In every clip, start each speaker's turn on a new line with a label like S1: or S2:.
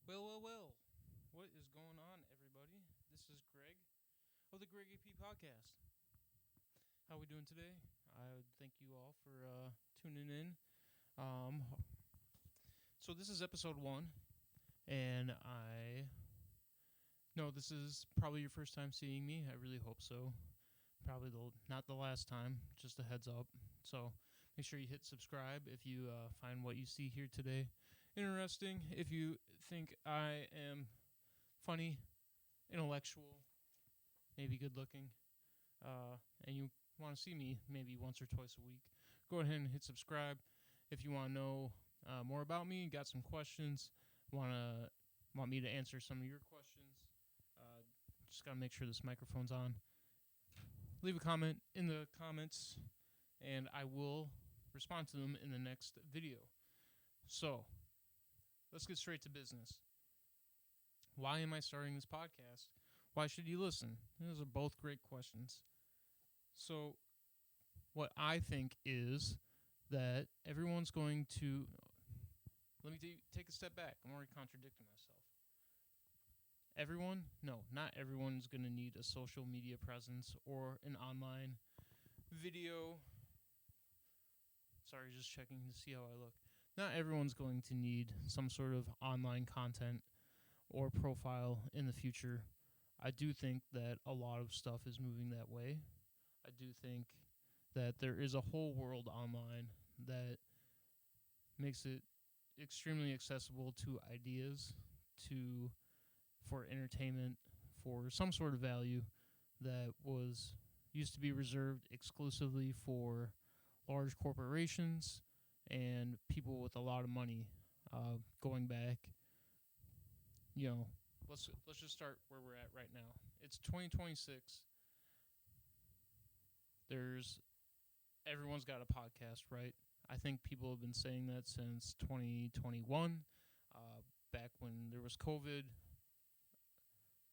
S1: Well. What is going on, everybody? This is Greg of the Greggy P Podcast. How we doing today? I would thank you all for tuning in. Um, so this is episode 1, and I know this is probably your first time seeing me. I really hope so. Probably not the last time, just a heads up. So make sure you hit subscribe if you find what you see here today interesting. If you think I am funny, intellectual, maybe good looking, and you want to see me maybe once or twice a week, go ahead and hit subscribe. If you want to know more about me, got some questions, want me to answer some of your questions, just gotta make sure this microphone's on. Leave a comment in the comments, and I will respond to them in the next video. So let's get straight to business. Why am I starting this podcast? Why should you listen? Those are both great questions. So, what I think is that everyone's going to. Let me take a step back. I'm already contradicting myself. Everyone? No, not everyone's going to need a social media presence or an online video. Sorry, just checking to see how I look. Not everyone's going to need some sort of online content or profile in the future. I do think that a lot of stuff is moving that way. I do think that there is a whole world online that makes it extremely accessible to ideas, for entertainment, for some sort of value that was used to be reserved exclusively for large corporations and people with a lot of money. Going back, let's just start where we're at right now. It's 2026. Everyone's got a podcast, right? I think people have been saying that since 2021, back when there was COVID,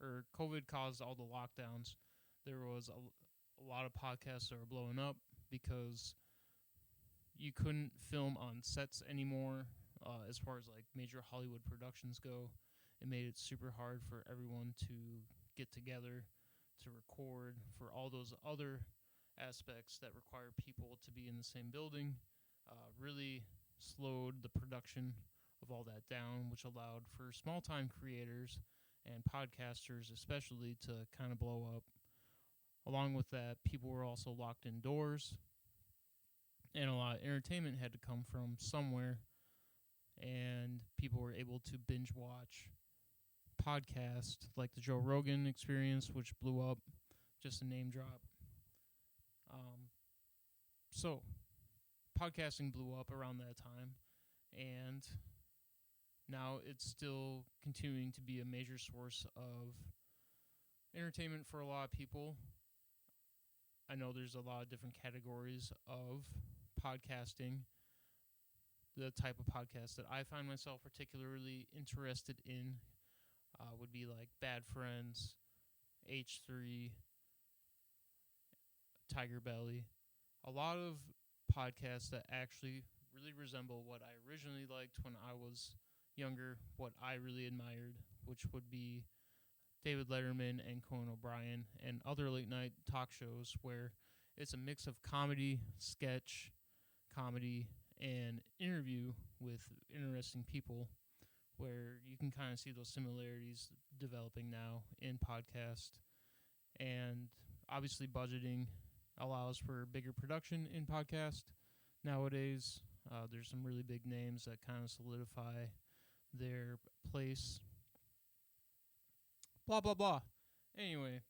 S1: or COVID caused all the lockdowns. There was a lot of podcasts that were blowing up because you couldn't film on sets anymore. As far as like major Hollywood productions go, it made it super hard for everyone to get together, to record, for all those other aspects that require people to be in the same building. Really slowed the production of all that down, which allowed for small-time creators and podcasters especially to kind of blow up. Along with that, people were also locked indoors, and a lot of entertainment had to come from somewhere, and people were able to binge watch podcasts like the Joe Rogan Experience, which blew up, just a name drop. So podcasting blew up around that time, and now it's still continuing to be a major source of entertainment for a lot of people. I know there's a lot of different categories of podcasting. The type of podcast that I find myself particularly interested in would be like Bad Friends, H3, Tiger Belly. A lot of podcasts that actually really resemble what I originally liked when I was younger, what I really admired, which would be David Letterman and Conan O'Brien and other late night talk shows where it's a mix of comedy, sketch, comedy, and interview with interesting people, where you can kind of see those similarities developing now in podcast. And obviously budgeting allows for bigger production in podcast nowadays. There's some really big names that kind of solidify their place. Blah, blah, blah. Anyway,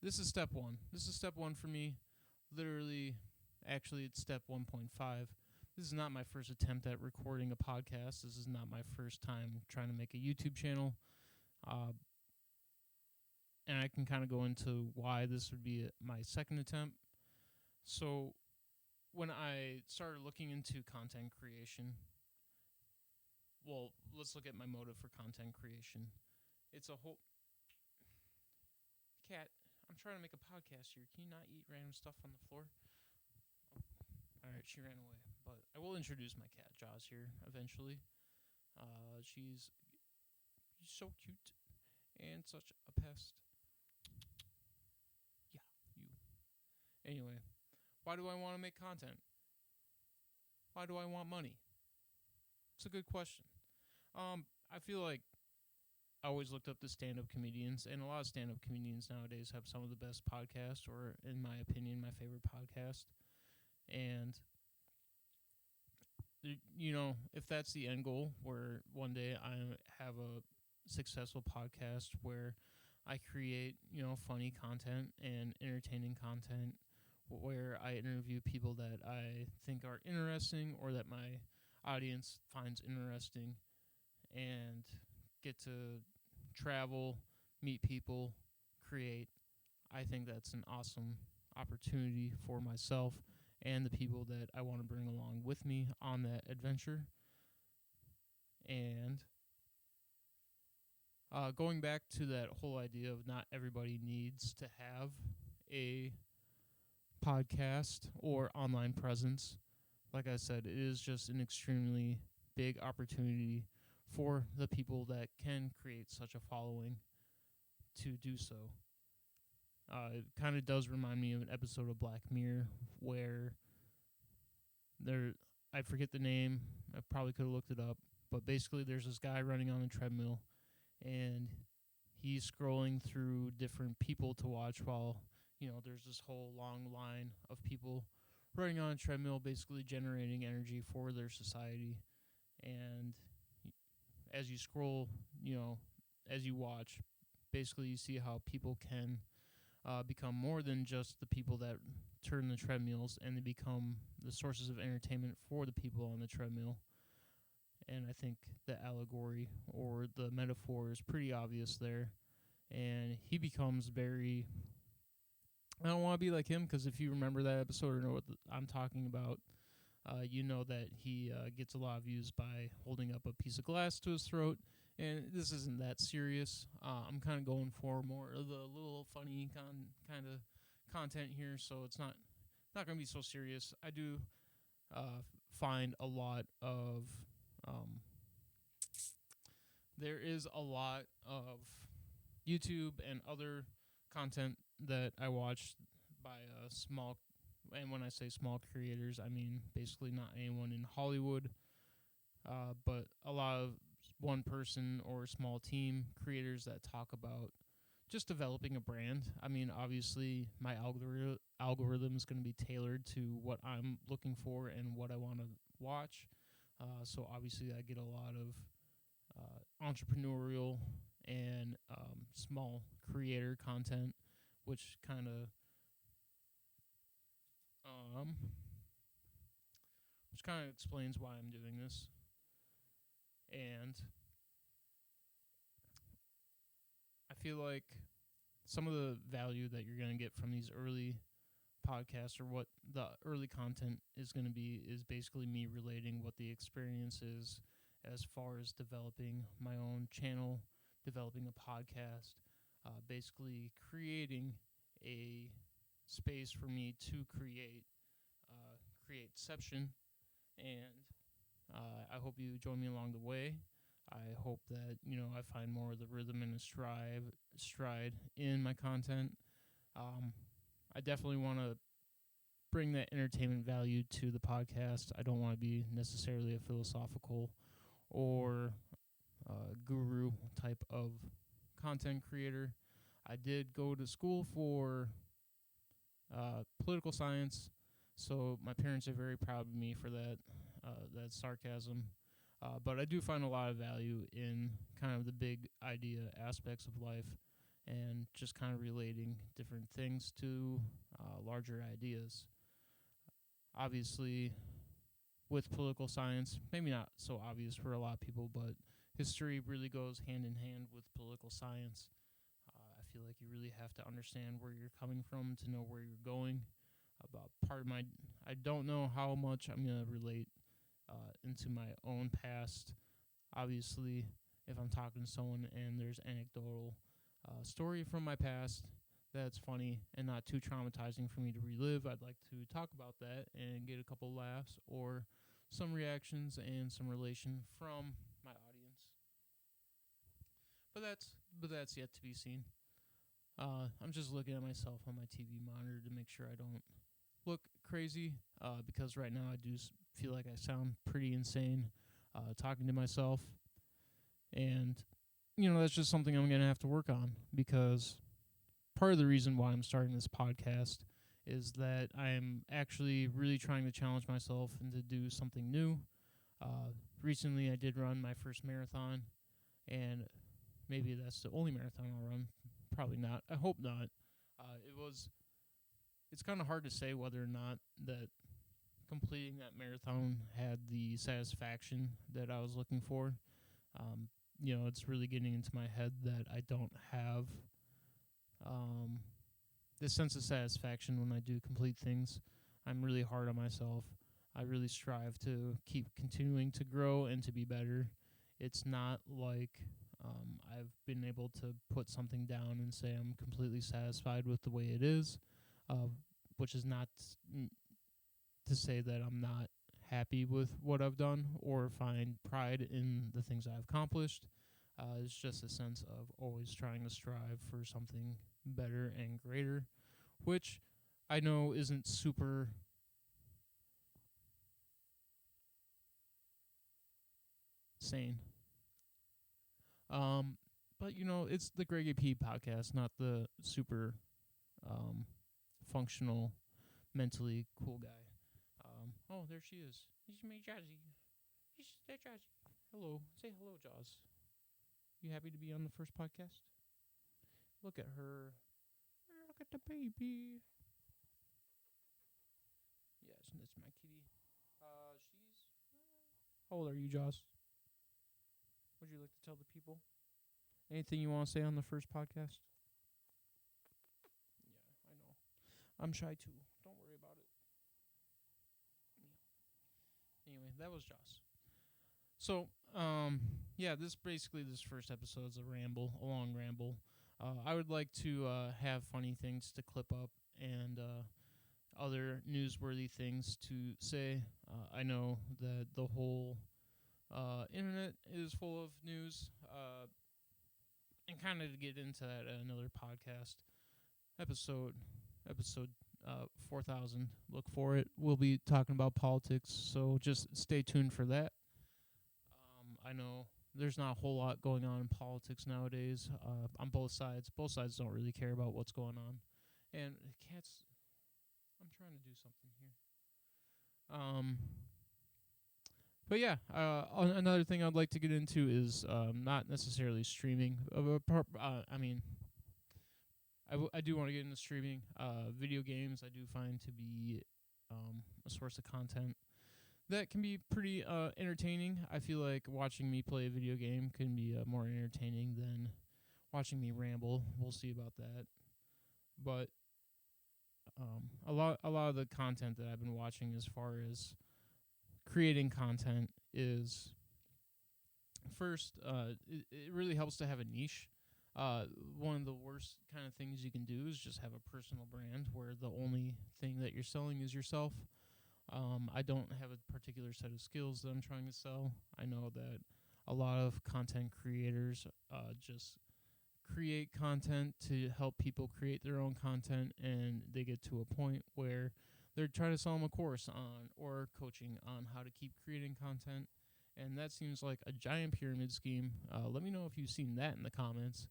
S1: this is step 1. This is step 1 for me. Literally, actually, it's step 1.5. This is not my first attempt at recording a podcast. This is not my first time trying to make a YouTube channel. And I can kind of go into why this would be my second attempt. So, when I started looking into content creation, well, let's look at my motive for content creation. It's a whole... Cat, I'm trying to make a podcast here. Can you not eat random stuff on the floor? Alright, she ran away. But I will introduce my cat, Jaws, here eventually. She's He's so cute and such a pest. Yeah, you. Anyway, why do I want to make content? Why do I want money? It's a good question. I feel like I always looked up to stand-up comedians, and a lot of stand-up comedians nowadays have some of the best podcasts, or in my opinion, my favorite podcast. And if that's the end goal, where one day I have a successful podcast where I create, funny content and entertaining content, where I interview people that I think are interesting or that my audience finds interesting, and get to travel, meet people, create. I think that's an awesome opportunity for myself and the people that I want to bring along with me on that adventure. And going back to that whole idea of not everybody needs to have a podcast or online presence, like I said, it is just an extremely big opportunity for the people that can create such a following to do so. It kind of does remind me of an episode of Black Mirror where I forget the name, I probably could have looked it up, but basically there's this guy running on a treadmill, and he's scrolling through different people to watch while, there's this whole long line of people running on a treadmill, basically generating energy for their society. And as you scroll, as you watch, basically you see how people can become more than just the people that turn the treadmills, and they become the sources of entertainment for the people on the treadmill. And I think the allegory or the metaphor is pretty obvious there. And he becomes very... I don't want to be like him, because if you remember that episode or know what I'm talking about, you know that he gets a lot of views by holding up a piece of glass to his throat. And this isn't that serious. I'm kind of going for more of the little funny kind of content here, so it's not going to be so serious. I do find a lot of... there is a lot of YouTube and other content that I watch by small... And when I say small creators, I mean basically not anyone in Hollywood, but a lot of one person or small team creators that talk about just developing a brand. I mean, obviously, my algorithm is going to be tailored to what I'm looking for and what I want to watch. So obviously, I get a lot of entrepreneurial and small creator content, which kind of explains why I'm doing this. And I feel like some of the value that you're going to get from these early podcasts, or what the early content is going to be, is basically me relating what the experience is as far as developing my own channel, developing a podcast, basically creating a space for me to createception. And I hope you join me along the way. I hope that, I find more of the rhythm and the stride in my content. I definitely want to bring that entertainment value to the podcast. I don't want to be necessarily a philosophical or guru type of content creator. I did go to school for political science, so my parents are very proud of me for that sarcasm. But I do find a lot of value in kind of the big idea aspects of life, and just kind of relating different things to larger ideas. Obviously, with political science, maybe not so obvious for a lot of people, but history really goes hand in hand with political science. I feel like you really have to understand where you're coming from to know where you're going. I don't know how much I'm going to relate into my own past. Obviously, if I'm talking to someone and there's anecdotal story from my past that's funny and not too traumatizing for me to relive, I'd like to talk about that and get a couple laughs or some reactions and some relation from my audience. But that's yet to be seen. I'm just looking at myself on my TV monitor to make sure I don't look crazy. Because right now I do feel like I sound pretty insane, talking to myself, and that's just something I'm gonna have to work on, because part of the reason why I'm starting this podcast is that I'm actually really trying to challenge myself and to do something new. Recently, I did run my first marathon, and maybe that's the only marathon I'll run. Probably not. I hope not. It's kind of hard to say whether or not that completing that marathon had the satisfaction that I was looking for. Um, it's really getting into my head that I don't have um, this sense of satisfaction when I do complete things. I'm really hard on myself. I really strive to keep continuing to grow and to be better. It's not like I've been able to put something down and say I'm completely satisfied with the way it is, which is not to say that I'm not happy with what I've done or find pride in the things I've accomplished. It's just a sense of always trying to strive for something better and greater, which I know isn't super sane. But it's the Greggy P Podcast, not the super um, functional, mentally cool guy. Oh, there she is. It's me, Jazzy. It's that Jazzy. Hello. Say hello, Jaws. You happy to be on the first podcast? Look at her. Look at the baby. Yes, that's my kitty. She's. How old are you, Jaws? Would you like to tell the people? Anything you want to say on the first podcast? Yeah, I know. I'm shy too. Don't worry about it. Anyway, that was Joss. So, this first episode is a ramble, a long ramble. I would like to have funny things to clip up and other newsworthy things to say. I know that the whole internet is full of news, and kind of to get into that at another podcast episode 4,000. Look for it. We'll be talking about politics, so just stay tuned for that. I know there's not a whole lot going on in politics nowadays, on both sides. Both sides don't really care about what's going on. And cats, I'm trying to do something here. But yeah, another thing I'd like to get into is not necessarily streaming. I do want to get into streaming. Video games I do find to be a source of content that can be pretty entertaining. I feel like watching me play a video game can be more entertaining than watching me ramble. We'll see about that. But a lot of the content that I've been watching as far as creating content is first, it really helps to have a niche. One of the worst kind of things you can do is just have a personal brand where the only thing that you're selling is yourself. I don't have a particular set of skills that I'm trying to sell. I know that a lot of content creators just create content to help people create their own content, and they get to a point where they're trying to sell them a course on or coaching on how to keep creating content, and that seems like a giant pyramid scheme. Let me know if you've seen that in the comments.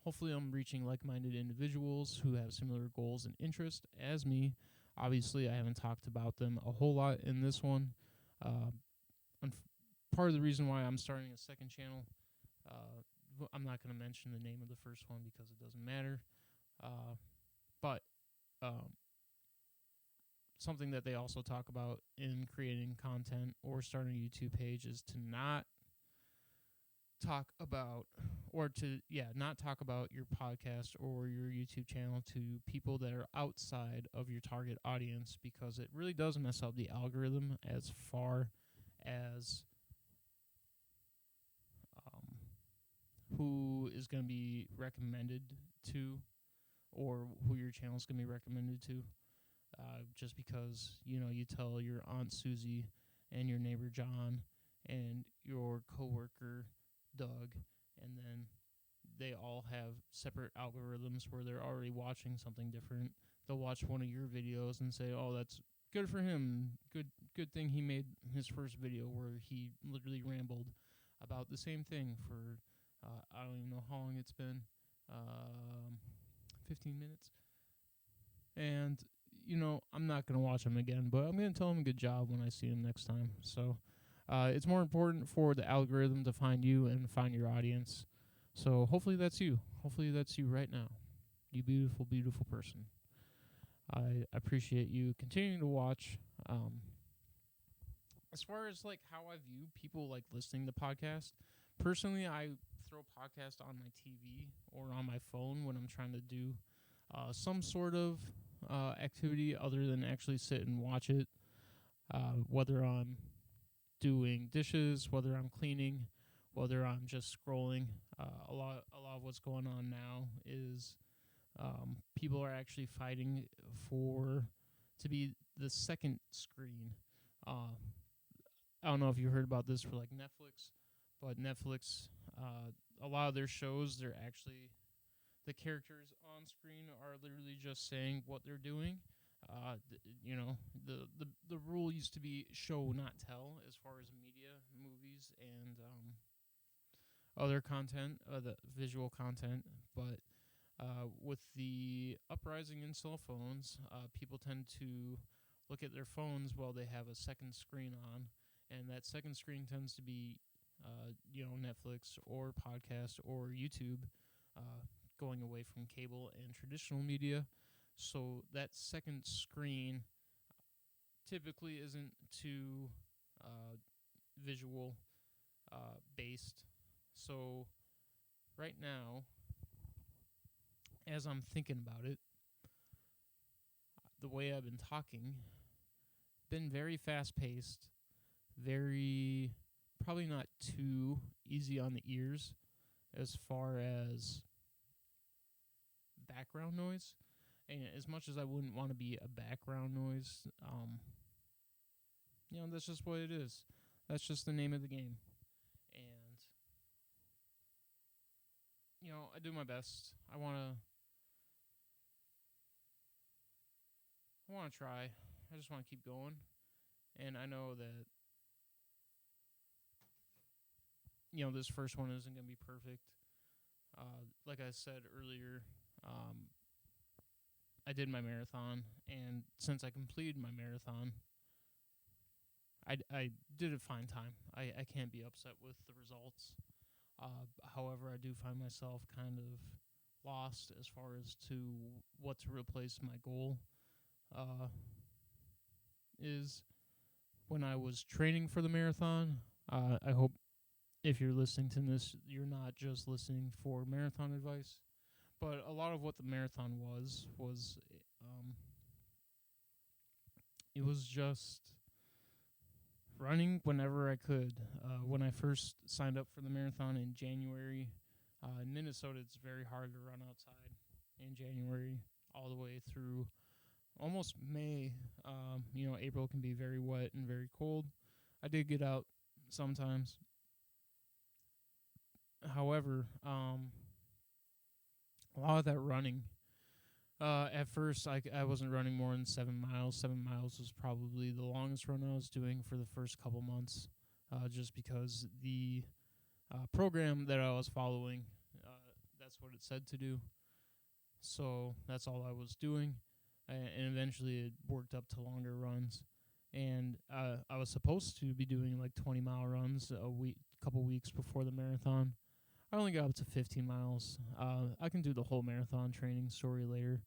S1: Hopefully I'm reaching like-minded individuals who have similar goals and interests as me. Obviously, I haven't talked about them a whole lot in this one. Part of the reason why I'm starting a second channel, I'm not going to mention the name of the first one because it doesn't matter. But something that they also talk about in creating content or starting a YouTube page is to not talk about not talk about your podcast or your YouTube channel to people that are outside of your target audience, because it really does mess up the algorithm as far as who is going to be recommended to, or who your channel is going to be recommended to. Just because, you tell your Aunt Susie and your neighbor John and your coworker Doug, and then they all have separate algorithms where they're already watching something different. They'll watch one of your videos and say, "Oh, that's good for him. Good thing he made his first video where he literally rambled about the same thing for I don't even know how long it's been, 15 minutes." And I'm not gonna watch him again, but I'm gonna tell him good job when I see him next time. So it's more important for the algorithm to find you and find your audience. So hopefully that's you. Hopefully that's you right now. You beautiful, beautiful person. I appreciate you continuing to watch. As far as like how I view people like listening to podcasts, personally, I throw podcasts on my TV or on my phone when I'm trying to do some sort of activity other than actually sit and watch it. Whether I'm doing dishes, whether I'm cleaning, whether I'm just scrolling. A lot of what's going on now is people are actually fighting to be the second screen. I don't know if you heard about this for like Netflix, but Netflix, a lot of their shows, they're actually the characters on screen are literally just saying what they're doing. The rule used to be show not tell as far as media, movies, and other content, the visual content. But with the uprising in cell phones, people tend to look at their phones while they have a second screen on, and that second screen tends to be, Netflix or podcast or YouTube, going away from cable and traditional media. So that second screen typically isn't too visual based. So right now, as I'm thinking about it, the way I've been talking, been very fast paced, very probably not too easy on the ears as far as background noise. And as much as I wouldn't want to be a background noise, that's just what it is. That's just the name of the game. And, I do my best. I want to try. I just want to keep going. And I know that, this first one isn't going to be perfect. Like I said earlier, I did my marathon, and since I completed my marathon, I did a fine time. I can't be upset with the results. However, I do find myself kind of lost as far as to what to replace my goal is. When I was training for the marathon, I hope if you're listening to this, you're not just listening for marathon advice. But a lot of what the marathon was it was just running whenever I could. When I first signed up for the marathon in January, in Minnesota, it's very hard to run outside in January all the way through almost May. April can be very wet and very cold. I did get out sometimes. However, a lot of that running, at first I wasn't running more than 7 miles. 7 miles was probably the longest run I was doing for the first couple months, just because the program that I was following, that's what it said to do. So that's all I was doing, and eventually it worked up to longer runs. And I was supposed to be doing like 20-mile runs couple weeks before the marathon. I only got up to 15 miles. I can do the whole marathon training story later.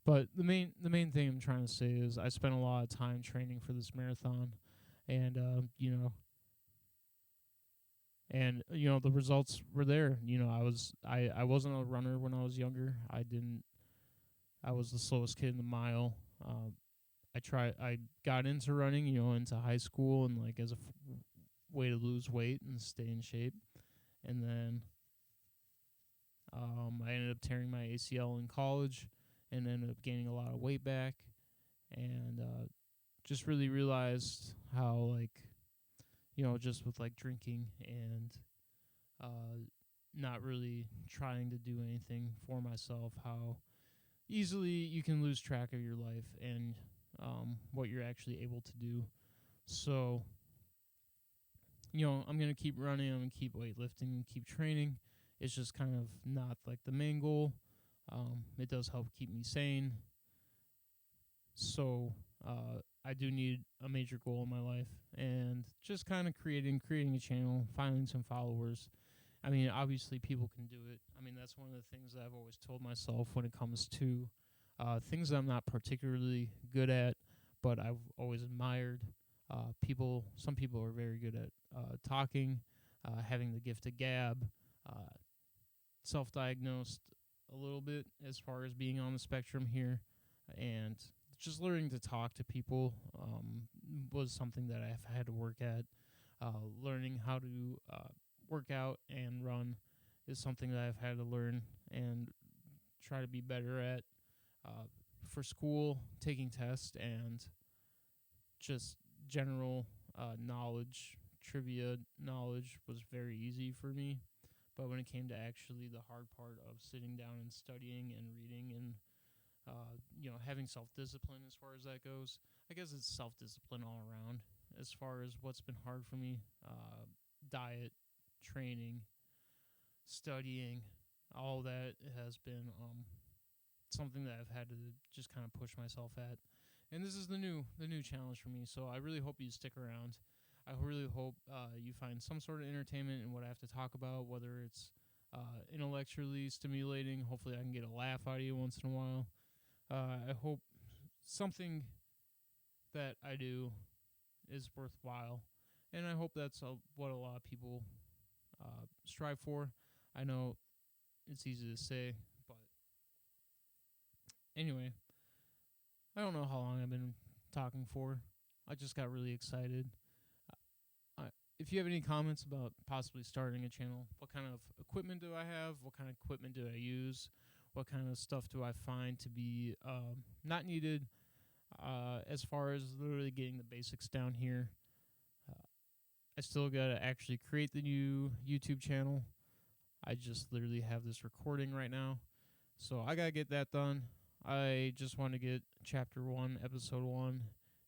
S1: But the main thing I'm trying to say is I spent a lot of time training for this marathon, and the results were there. I wasn't a runner when I was younger. I was the slowest kid in the mile. I got into running, into high school and like as a way to lose weight and stay in shape. And then I ended up tearing my ACL in college and ended up gaining a lot of weight back, and just really realized how, like, just with like drinking and not really trying to do anything for myself, how easily you can lose track of your life and what you're actually able to do. So, I'm going to keep running, I'm going to keep weightlifting and keep training. It's just kind of not like the main goal. It does help keep me sane. So, I do need a major goal in my life, and just kind of creating a channel, finding some followers. I mean, obviously people can do it. I mean, that's one of the things that I've always told myself when it comes to things that I'm not particularly good at, but I've always admired. Some people are very good at talking, having the gift of gab, uh, self-diagnosed a little bit as far as being on the spectrum here, and just learning to talk to people was something that I've had to work at. Learning how to work out and run is something that I've had to learn and try to be better at. Uh, for school, taking tests and just general knowledge, trivia knowledge was very easy for me. But when it came to actually the hard part of sitting down and studying and reading and having self-discipline as far as that goes, I guess it's self-discipline all around. As far as what's been hard for me, diet, training, studying, all that has been something that I've had to just kind of push myself at. And this is the new challenge for me. So I really hope you stick around. I really hope you find some sort of entertainment in what I have to talk about, whether it's intellectually stimulating. Hopefully I can get a laugh out of you once in a while. I hope something that I do is worthwhile. And I hope that's what a lot of people strive for. I know it's easy to say, but anyway, I don't know how long I've been talking for. I just got really excited. If you have any comments about possibly starting a channel, what kind of equipment do I have? What kind of equipment do I use? What kind of stuff do I find to be not needed as far as literally getting the basics down here? I still got to actually create the new YouTube channel. I just literally have this recording right now. So I got to get that done. I just want to get chapter 1, episode 1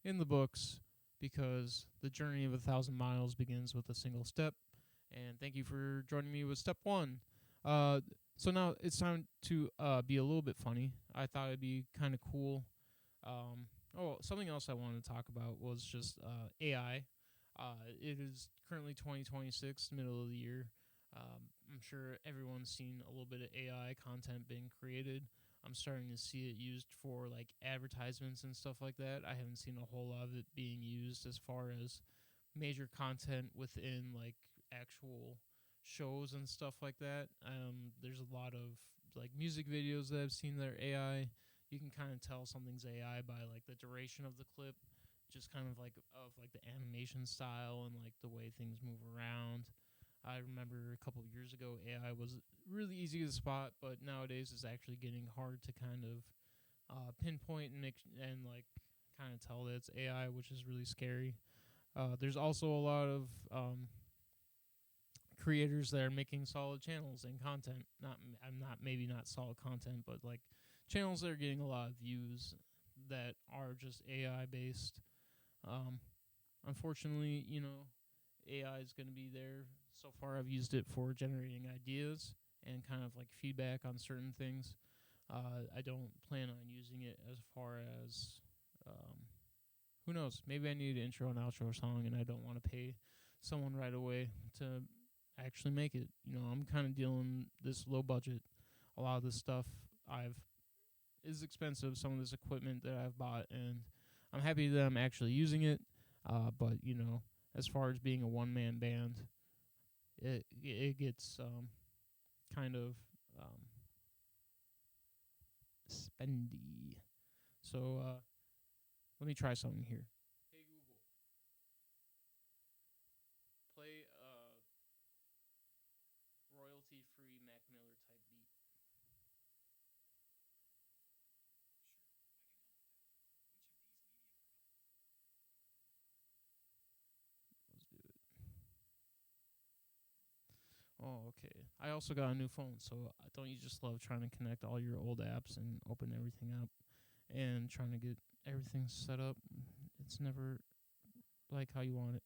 S1: in the books, because the journey of 1,000 miles begins with a single step. And thank you for joining me with step 1. So now it's time to be a little bit funny. I thought it'd be kind of cool. Something else I wanted to talk about was just AI. It is currently 2026, middle of the year. I'm sure everyone's seen a little bit of AI content being created. I'm starting to see it used for like advertisements and stuff like that. I haven't seen a whole lot of it being used as far as major content within like actual shows and stuff like that. There's a lot of like music videos that I've seen that are AI. You can kind of tell something's AI by like the duration of the clip, just kind of like the animation style and like the way things move around. I remember a couple of years ago, AI was really easy to spot, but nowadays it's actually getting hard to kind of pinpoint and like kind of tell that it's AI, which is really scary. There's also a lot of creators that are making solid channels and content. Not solid content, but like channels that are getting a lot of views that are just AI based. Unfortunately, AI is going to be there. So far, I've used it for generating ideas and kind of like feedback on certain things. I don't plan on using it as far as, who knows, maybe I need an intro and outro song and I don't want to pay someone right away to actually make it. I'm kind of dealing this low budget. A lot of this stuff is expensive, some of this equipment that I've bought, and I'm happy that I'm actually using it. But as far as being a one-man band, it gets kind of spendy. So let me try something here. Hey Google, play a royalty-free Mac Miller type beat. Let's do it. Oh, okay. I also got a new phone, so don't you just love trying to connect all your old apps and open everything up and trying to get everything set up? It's never like how you want it.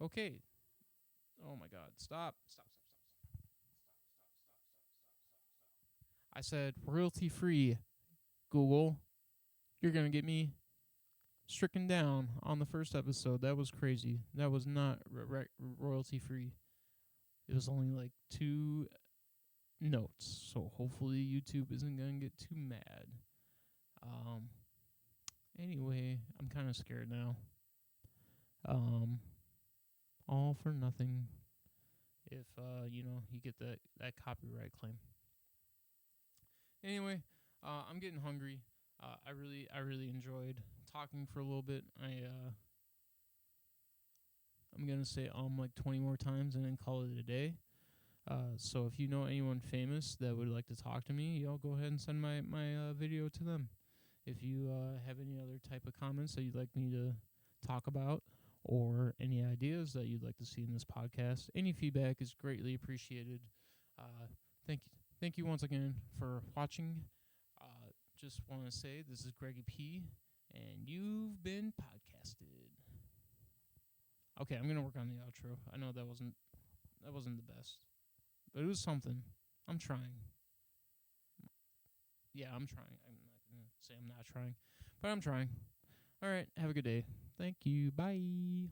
S1: Okay. Oh my God. Stop. Stop. I said royalty free, Google. You're going to get me stricken down on the first episode. That was crazy. That was not royalty free. It was only like 2 notes, so hopefully YouTube isn't going to get too mad. Anyway, I'm kind of scared now. All for nothing if, you get that copyright claim. Anyway, I'm getting hungry. I really enjoyed talking for a little bit. I'm gonna say like 20 more times and then call it a day. So if you know anyone famous that would like to talk to me, y'all go ahead and send my video to them. If you have any other type of comments that you'd like me to talk about, or any ideas that you'd like to see in this podcast, any feedback is greatly appreciated. Thank you once again for watching. Just want to say this is Greggy P, and you've been podcasted. Okay, I'm gonna work on the outro. I know that wasn't the best, but it was something. I'm trying. Yeah, I'm trying. I'm not gonna say I'm not trying, but I'm trying. All right, have a good day. Thank you. Bye.